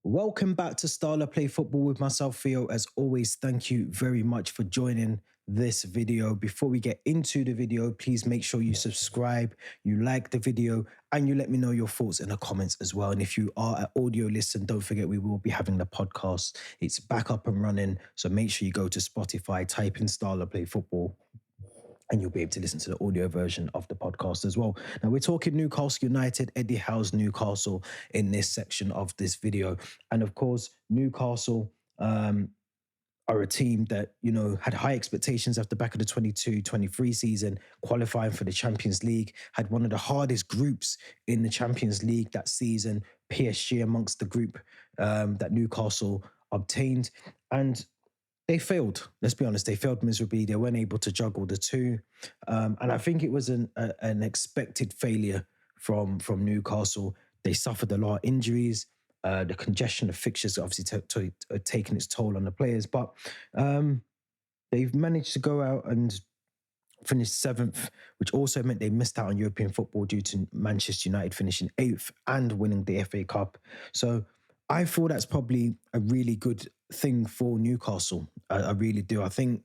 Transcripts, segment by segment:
Welcome back to Starla Play Football with myself, Theo. As always, thank you very much for joining this video. Before we get into the video, please make sure you subscribe, you like the video, and you let me know your thoughts in the comments as well. And if you are an audio listen, don't forget we will be having the podcast. It's back up and running, so make sure you go to Spotify, type in Starla Play Football, and you'll be able to listen to the audio version of the podcast as well. Now, we're talking Newcastle United, Eddie Howe's Newcastle in this section of this video. And of course, Newcastle are a team that, had high expectations after the back of the 22-23 season, qualifying for the Champions League, had one of the hardest groups in the Champions League that season, PSG amongst the group that Newcastle obtained. And they failed. Let's be honest, they failed miserably. They weren't able to juggle the two. And I think it was an expected failure from Newcastle. They suffered a lot of injuries. The congestion of fixtures obviously taken its toll on the players. But they've managed to go out and finish 7th, which also meant they missed out on European football due to Manchester United finishing 8th and winning the FA Cup. So I feel that's probably a really good thing for Newcastle. I really do. I think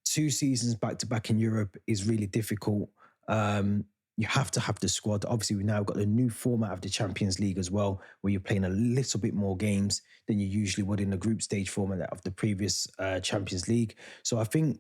2 seasons back-to-back in Europe is really difficult. You have to have the squad. Obviously, we now got the new format of the Champions League as well, where you're playing a little bit more games than you usually would in the group stage format of the previous Champions League. So I think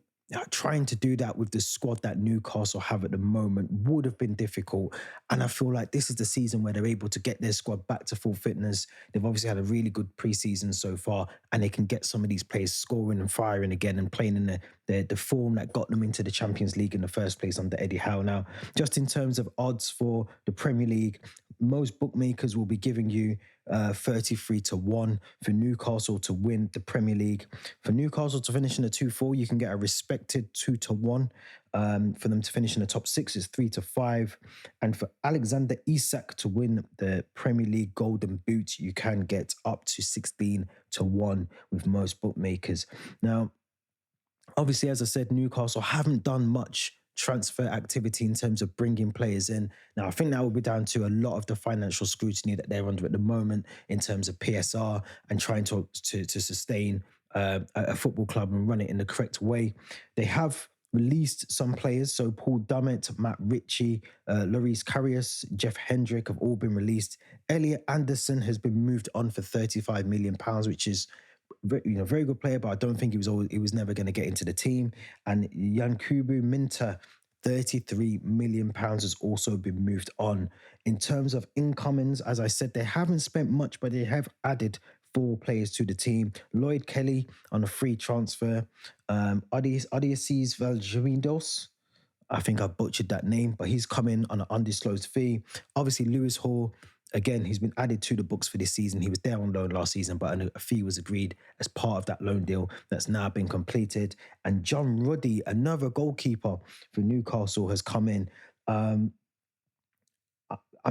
trying to do that with the squad that Newcastle have at the moment would have been difficult. And I feel like this is the season where they're able to get their squad back to full fitness. They've obviously had a really good preseason so far, and they can get some of these players scoring and firing again and playing in the form that got them into the Champions League in the first place under Eddie Howe. Now, just in terms of odds for the Premier League, most bookmakers will be giving you 33-1 for Newcastle to win the Premier League. For Newcastle to finish in the 2-4, you can get a respected 2-1. For them to finish in the top 6 is 3-5. And for Alexander Isak to win the Premier League Golden Boot, you can get up to 16-1 with most bookmakers. Now, obviously, as I said, Newcastle haven't done much transfer activity in terms of bringing players in. Now, I think that will be down to a lot of the financial scrutiny that they're under at the moment in terms of PSR and trying to sustain a football club and run it in the correct way. They have released some players, so Paul Dummett, Matt Ritchie, Lloris Karius, Jeff Hendrick have all been released. Elliot Anderson has been moved on for £35 million, which is very good player, but I don't think he was never going to get into the team. And Yankubu Minta, £33 million has also been moved on. In terms of incomings, as I said, they haven't spent much, but they have added 4 players to the team. Lloyd Kelly on a free transfer. Odysseus Valgerinos, I think I butchered that name, but he's come in on an undisclosed fee. Obviously, Lewis Hall, again, he's been added to the books for this season. He was there on loan last season, but a fee was agreed as part of that loan deal that's now been completed. And John Ruddy, another goalkeeper for Newcastle, has come in. I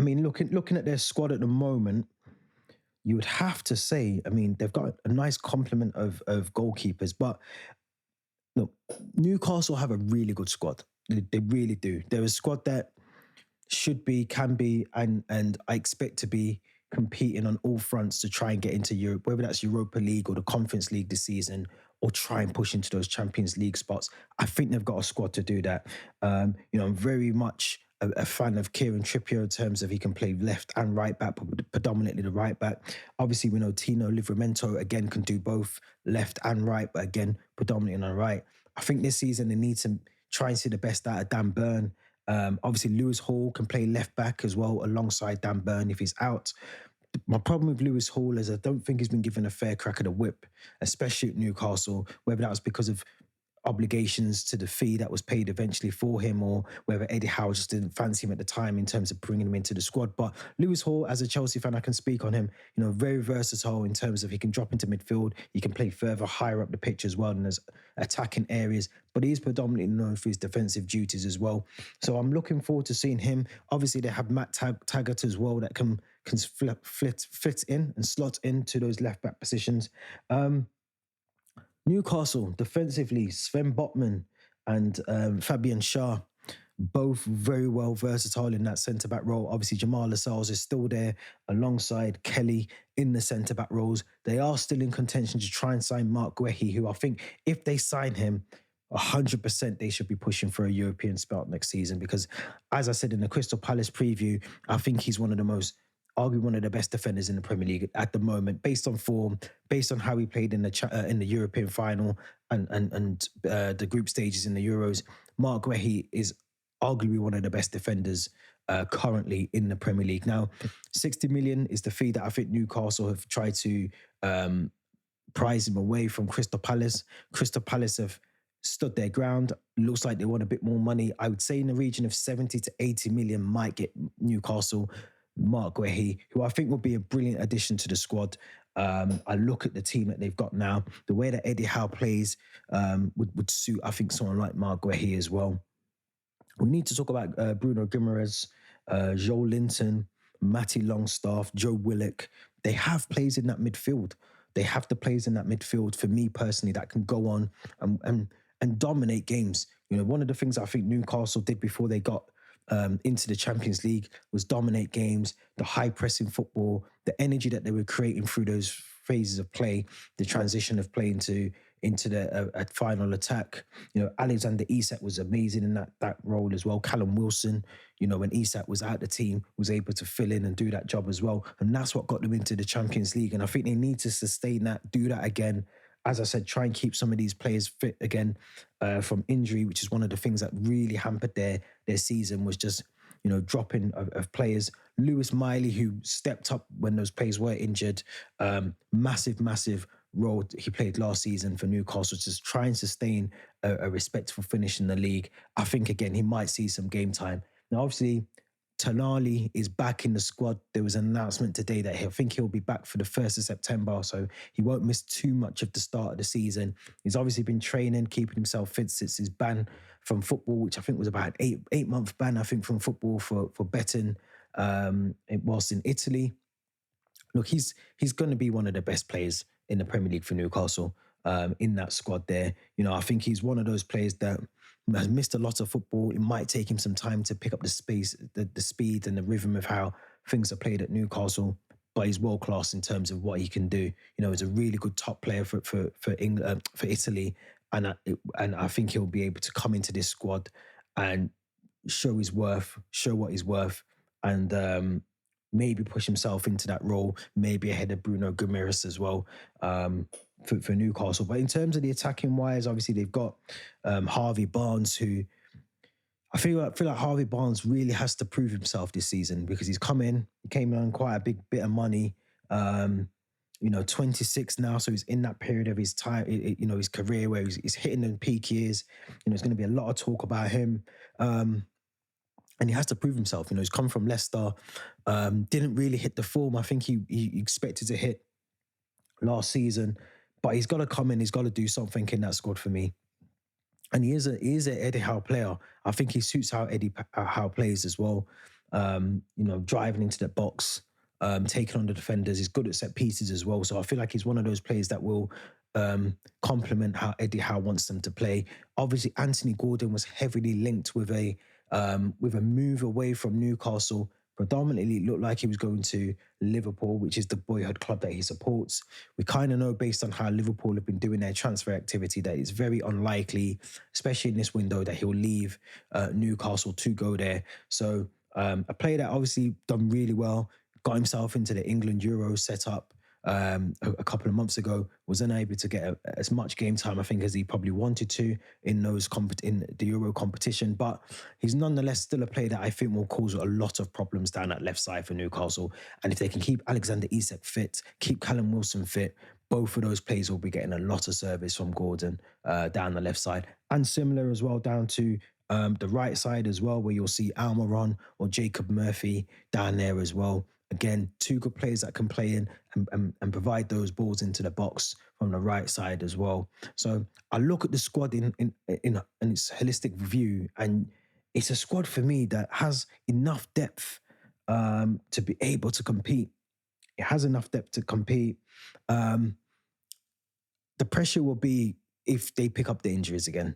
mean, looking at their squad at the moment, you would have to say, I mean, they've got a nice complement of goalkeepers, but look, Newcastle have a really good squad. They really do. They're a squad that should be, can be, and I expect to be competing on all fronts to try and get into Europe, whether that's Europa League or the Conference League this season, or try and push into those Champions League spots. I think they've got a squad to do that. I'm very much a fan of Kieran Trippier in terms of he can play left and right back, but predominantly the right back. Obviously, we know Tino Livramento, again, can do both left and right, but again, predominantly on the right. I think this season they need to try and see the best out of Dan Burn. Obviously, Lewis Hall can play left back as well alongside Dan Burn if he's out. My problem with Lewis Hall is I don't think he's been given a fair crack at the whip, especially at Newcastle, whether that was because of obligations to the fee that was paid eventually for him, or whether Eddie Howe just didn't fancy him at the time in terms of bringing him into the squad. But Lewis Hall, as a Chelsea fan, I can speak on him, very versatile in terms of he can drop into midfield, he can play further, higher up the pitch as well, and there's attacking areas, but he is predominantly known for his defensive duties as well. So I'm looking forward to seeing him. Obviously, they have Matt Taggart as well that can fit in and slot into those left-back positions. Newcastle, defensively, Sven Botman and Fabian Schär. both very well versatile in that centre-back role. Obviously, Jamal Lascelles is still there alongside Kelly in the centre-back roles. They are still in contention to try and sign Mark Guehi, who I think if they sign him, 100% they should be pushing for a European spot next season because, as I said in the Crystal Palace preview, I think he's arguably one of the best defenders in the Premier League at the moment, based on form, based on how he played in the European final and the group stages in the Euros. Mark Guehi is arguably one of the best defenders currently in the Premier League. Now, 60 million is the fee that I think Newcastle have tried to prize him away from Crystal Palace. Crystal Palace have stood their ground. Looks like they want a bit more money. I would say in the region of 70 to 80 million might get Newcastle Mark Guehi, who I think will be a brilliant addition to the squad. I look at the team that they've got now. The way that Eddie Howe plays would suit, I think, someone like Mark Guehi as well. We need to talk about Bruno Guimaraes, Joe Linton, Matty Longstaff, Joe Willock. They have players in that midfield. They have the players in that midfield, for me personally, that can go on and dominate games. You know, one of the things I think Newcastle did before they got into the Champions League was dominate games, the high pressing football, the energy that they were creating through those phases of play, the transition of play into the final attack. You know, Alexander Isak was amazing in that role as well. Callum Wilson, you know, when Isak was out the team, was able to fill in and do that job as well. And that's what got them into the Champions League. And I think they need to sustain that, do that again. As I said, try and keep some of these players fit again from injury, which is one of the things that really hampered their season, was just, you know, dropping of players. Lewis Miley, who stepped up when those players were injured, massive role he played last season for Newcastle, to try and sustain a respectful finish in the league. I think, again, he might see some game time. Now, obviously, Tonali is back in the squad. There was an announcement today that I think he'll be back for the 1st of September, so he won't miss too much of the start of the season. He's obviously been training, keeping himself fit since his ban from football, which I think was about an 8-month ban, I think, from football for betting whilst in Italy. Look, he's going to be one of the best players in the Premier League for Newcastle, in that squad there. You know, I think he's one of those players that has missed a lot of football. It might take him some time to pick up the space, the speed and the rhythm of how things are played at Newcastle, but he's world class in terms of what he can do. You know, he's a really good top player for England, for Italy, and I think he'll be able to come into this squad and show his worth, show what he's worth, and maybe push himself into that role, maybe ahead of Bruno Guimaraes as well, for Newcastle. But in terms of the attacking wise, obviously they've got Harvey Barnes, who I feel like Harvey Barnes really has to prove himself this season, because he came in on quite a big bit of money. You know, 26 now, so he's in that period of his time, you know, his career where he's hitting the peak years. You know, there's going to be a lot of talk about him. And he has to prove himself. You know, he's come from Leicester, didn't really hit the form I think he expected to hit last season, but he's got to come in, he's got to do something in that squad for me. And he is an Eddie Howe player. I think he suits how Eddie Howe plays as well. You know, driving into the box, taking on the defenders. He's good at set pieces as well. So I feel like he's one of those players that will complement how Eddie Howe wants them to play. Obviously, Anthony Gordon was heavily linked with a move away from Newcastle. Predominantly, it looked like he was going to Liverpool, which is the boyhood club that he supports. We kind of know, based on how Liverpool have been doing their transfer activity, that it's very unlikely, especially in this window, that he'll leave Newcastle to go there. So a player that obviously done really well, got himself into the England Euro setup a couple of months ago, was unable to get as much game time, I think, as he probably wanted to in the Euro competition. But he's nonetheless still a player that I think will cause a lot of problems down that left side for Newcastle. And if they can keep Alexander Isak fit, keep Callum Wilson fit, both of those players will be getting a lot of service from Gordon down the left side. And similar as well down to the right side as well, where you'll see Almiron or Jacob Murphy down there as well. Again, two good players that can play in and provide those balls into the box from the right side as well. So I look at the squad in its holistic view, and it's a squad for me that has enough depth to be able to compete. It has enough depth to compete. The pressure will be if they pick up the injuries again.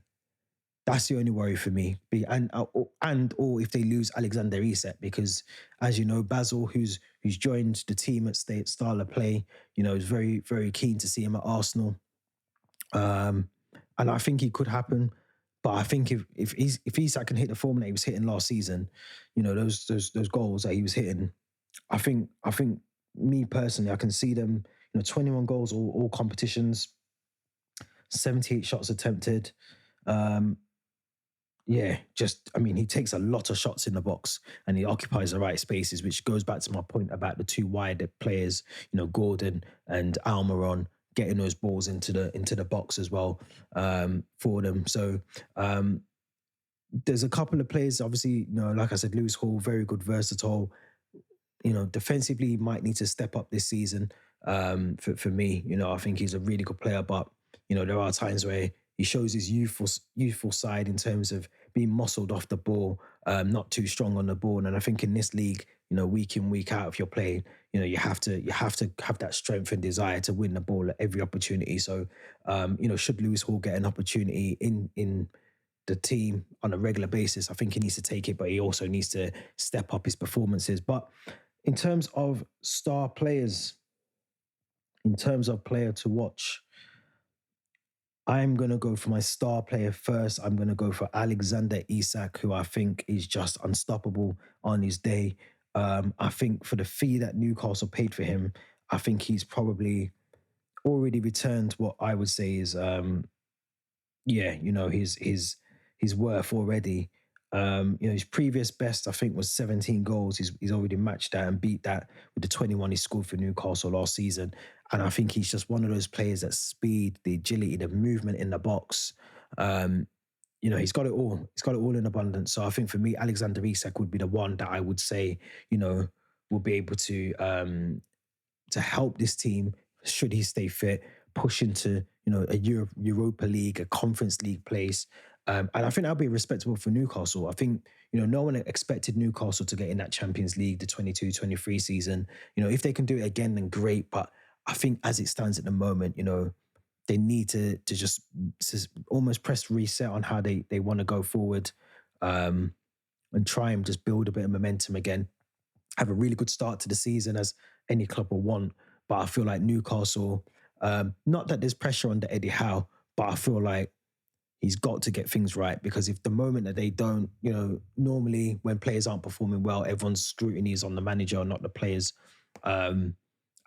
That's the only worry for me. And or if they lose Alexander Isak, because as you know, Basil, who's joined the team at State Style of Play, is very, very keen to see him at Arsenal. And I think it could happen. But I think if Isak can hit the form that he was hitting last season, those goals that he was hitting, I think me personally, I can see them, 21 goals all competitions, 78 shots attempted. He takes a lot of shots in the box and he occupies the right spaces, which goes back to my point about the two wide players, Gordon and Almiron, getting those balls into the box as well for them. So there's a couple of players, obviously, like I said, Lewis Hall, very good, versatile. Defensively, might need to step up this season. For me, I think he's a really good player, but there are times where he shows his youthful side in terms of being muscled off the ball, not too strong on the ball. And I think in this league, week in, week out, if you're playing, you have to have that strength and desire to win the ball at every opportunity. So, should Lewis Hall get an opportunity in the team on a regular basis, I think he needs to take it, but he also needs to step up his performances. But in terms of star players, in terms of player to watch, I'm going to go for my star player first. I'm going to go for Alexander Isak, who I think is just unstoppable on his day. I think for the fee that Newcastle paid for him, I think he's probably already returned what I would say is, his worth already. His previous best, I think, was 17 goals. He's already matched that and beat that with the 21 he scored for Newcastle last season. And I think he's just one of those players that speed, the agility, the movement in the box. He's got it all. He's got it all in abundance. So I think for me, Alexander Isak would be the one that I would say, will be able to help this team, should he stay fit, push into, a Europa League, a Conference League place. And I think that'll be respectable for Newcastle. I think, no one expected Newcastle to get in that Champions League, the 22-23 season. If they can do it again, then great. But I think as it stands at the moment, they need to just almost press reset on how they want to go forward, and try and just build a bit of momentum again. Have a really good start to the season, as any club will want. But I feel like Newcastle, not that there's pressure on the Eddie Howe, but I feel like he's got to get things right, because if the moment that they don't, normally when players aren't performing well, everyone's scrutiny is on the manager, not the players.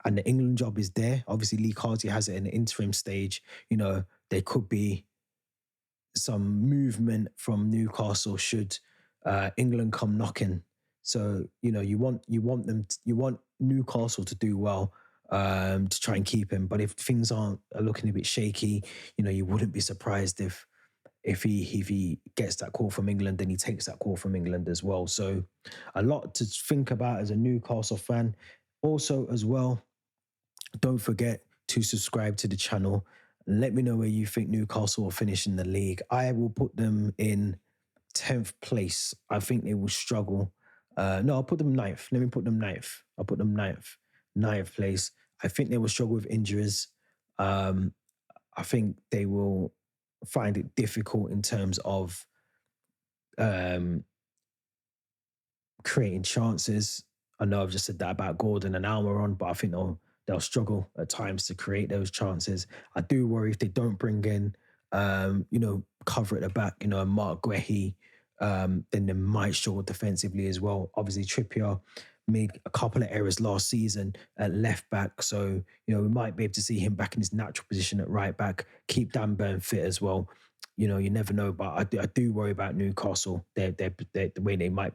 And the England job is there. Obviously, Lee Carty has it in the interim stage. There could be some movement from Newcastle should England come knocking. So, you want Newcastle to do well, to try and keep him. But if things are looking a bit shaky, you wouldn't be surprised if he gets that call from England, then he takes that call from England as well. So a lot to think about as a Newcastle fan. Also, as well, don't forget to subscribe to the channel. Let me know where you think Newcastle will finish in the league. I will put them in 10th place. I think they will struggle. No, I'll put them 9th. Let me put them 9th. I'll put them 9th. 9th place. I think they will struggle with injuries. I think they will find it difficult in terms of creating chances. I know I've just said that about Gordon and Almiron, but I think they'll struggle at times to create those chances. I do worry if they don't bring in, cover at the back, Mark Guehi, then they might struggle defensively as well. Obviously, Trippier made a couple of errors last season at left back, so we might be able to see him back in his natural position at right back. Keep Dan Burn fit as well. You never know, but I do worry about Newcastle. The way they might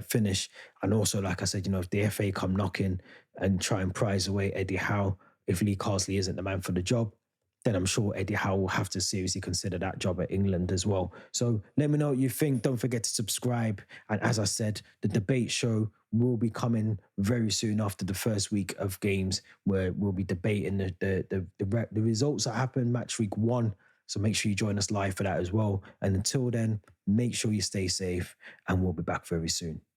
finish, and also, like I said, if the FA come knocking and try and prize away Eddie Howe, if Lee Carsley isn't the man for the job, then I'm sure Eddie Howe will have to seriously consider that job at England as well. So let me know what you think. Don't forget to subscribe. And as I said, the debate show will be coming very soon after the first week of games, where we'll be debating the results that happened match week 1. So make sure you join us live for that as well. And until then, make sure you stay safe, and we'll be back very soon.